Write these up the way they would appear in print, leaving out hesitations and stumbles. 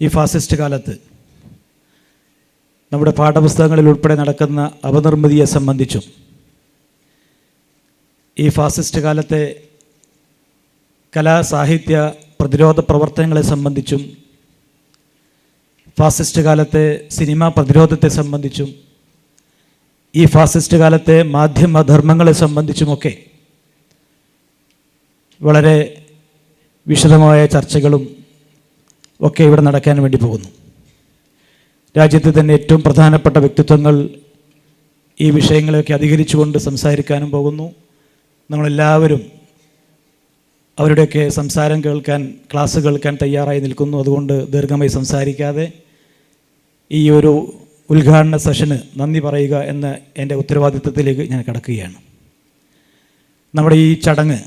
ഈ ഫാസിസ്റ്റ് കാലത്ത് നമ്മുടെ പാഠപുസ്തകങ്ങളിൽ ഉൾപ്പെടെ നടക്കുന്ന അപനിർമ്മിതിയെ സംബന്ധിച്ചും ഈ ഫാസിസ്റ്റ് കാലത്തെ കലാ സാഹിത്യ പ്രതിരോധ പ്രവർത്തനങ്ങളെ സംബന്ധിച്ചും ഫാസിസ്റ്റ് കാലത്തെ സിനിമാ പ്രതിരോധത്തെ സംബന്ധിച്ചും ഈ ഫാസിസ്റ്റ് കാലത്തെ മാധ്യമധർമ്മങ്ങളെ സംബന്ധിച്ചുമൊക്കെ വളരെ വിശദമായ ചർച്ചകളും ഒക്കെ ഇവിടെ നടക്കാൻ വേണ്ടി പോകുന്നു. രാജ്യത്തെ തന്നെ ഏറ്റവും പ്രധാനപ്പെട്ട വ്യക്തിത്വങ്ങൾ ഈ വിഷയങ്ങളെയൊക്കെ അധികരിച്ചുകൊണ്ട് സംസാരിക്കാനും പോകുന്നു. നമ്മളെല്ലാവരും അവരുടെയൊക്കെ സംസാരം കേൾക്കാൻ, ക്ലാസ് കേൾക്കാൻ തയ്യാറായി നിൽക്കുന്നു. അതുകൊണ്ട് ദീർഘമായി സംസാരിക്കാതെ ഈ ഒരു ഉദ്ഘാടന സെഷന് നന്ദി പറയുക എന്ന എൻ്റെ ഉത്തരവാദിത്വത്തിലേക്ക് ഞാൻ കടക്കുകയാണ്. നമ്മുടെ ഈ ചടങ്ങ്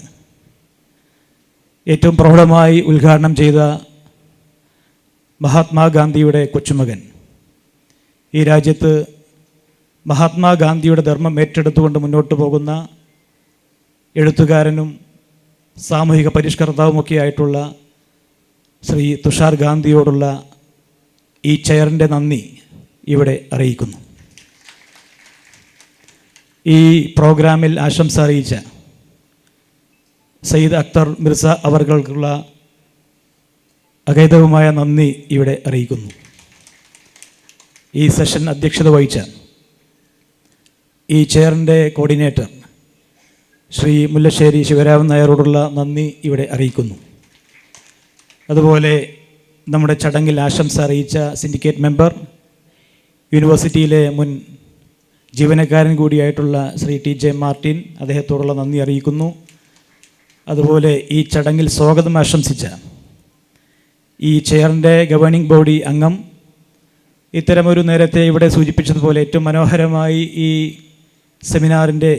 ഏറ്റവും പ്രൗഢമായി ഉദ്ഘാടനം ചെയ്ത മഹാത്മാഗാന്ധിയുടെ കൊച്ചുമകൻ, ഈ രാജ്യത്ത് മഹാത്മാഗാന്ധിയുടെ ധർമ്മം ഏറ്റെടുത്തുകൊണ്ട് മുന്നോട്ട് പോകുന്ന എഴുത്തുകാരനും സാമൂഹിക പരിഷ്കർത്താവുമൊക്കെ ആയിട്ടുള്ള ശ്രീ തുഷാർ ഗാന്ധിയോടുള്ള ഈ ചെയറിൻ്റെ നന്ദി ഇവിടെ അറിയിക്കുന്നു. ഈ പ്രോഗ്രാമിൽ ആശംസ അറിയിച്ച സയ്യിദ് അക്തർ മിർസ അവർക്കുള്ള അഗൈതവുമായ നന്ദി ഇവിടെ അറിയിക്കുന്നു. ഈ സെഷൻ അധ്യക്ഷത വഹിച്ച ഈ ചെയറിൻ്റെ കോർഡിനേറ്റർ ശ്രീ മുല്ലശ്ശേരി ശിവരാമൻ നായരോടുള്ള നന്ദി ഇവിടെ അറിയിക്കുന്നു. അതുപോലെ നമ്മുടെ ചടങ്ങിൽ ആശംസ അറിയിച്ച സിൻഡിക്കേറ്റ് മെമ്പർ, യൂണിവേഴ്സിറ്റിയിലെ മുൻ ജീവനക്കാരൻ കൂടിയായിട്ടുള്ള ശ്രീ TJ മാർട്ടിൻ, അദ്ദേഹത്തോടുള്ള നന്ദി അറിയിക്കുന്നു. അതുപോലെ ഈ ചടങ്ങിൽ സ്വാഗതം ആശംസിച്ച ഈ ചെയറിൻ്റെ ഗവേണിംഗ് ബോഡി അംഗം, ഇത്തരമൊരു നേരത്തെ ഇവിടെ സൂചിപ്പിച്ചതുപോലെ ഏറ്റവും മനോഹരമായി ഈ സെമിനാറിൻ്റെ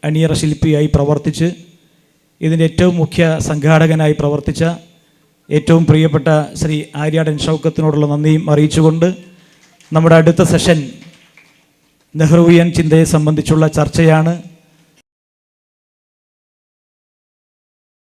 അണിയറ ശില്പിയായി പ്രവർത്തിച്ച് ഇതിൻ്റെ ഏറ്റവും മുഖ്യ സംഘാടകനായി പ്രവർത്തിച്ച ഏറ്റവും പ്രിയപ്പെട്ട ശ്രീ ആര്യാടൻ ഷൗക്കത്തിനോടുള്ള നന്ദിയും അറിയിച്ചുകൊണ്ട് നമ്മുടെ അടുത്ത സെഷൻ നെഹ്റുവിയൻ ചിന്തയെ സംബന്ധിച്ചുള്ള ചർച്ചയാണ്.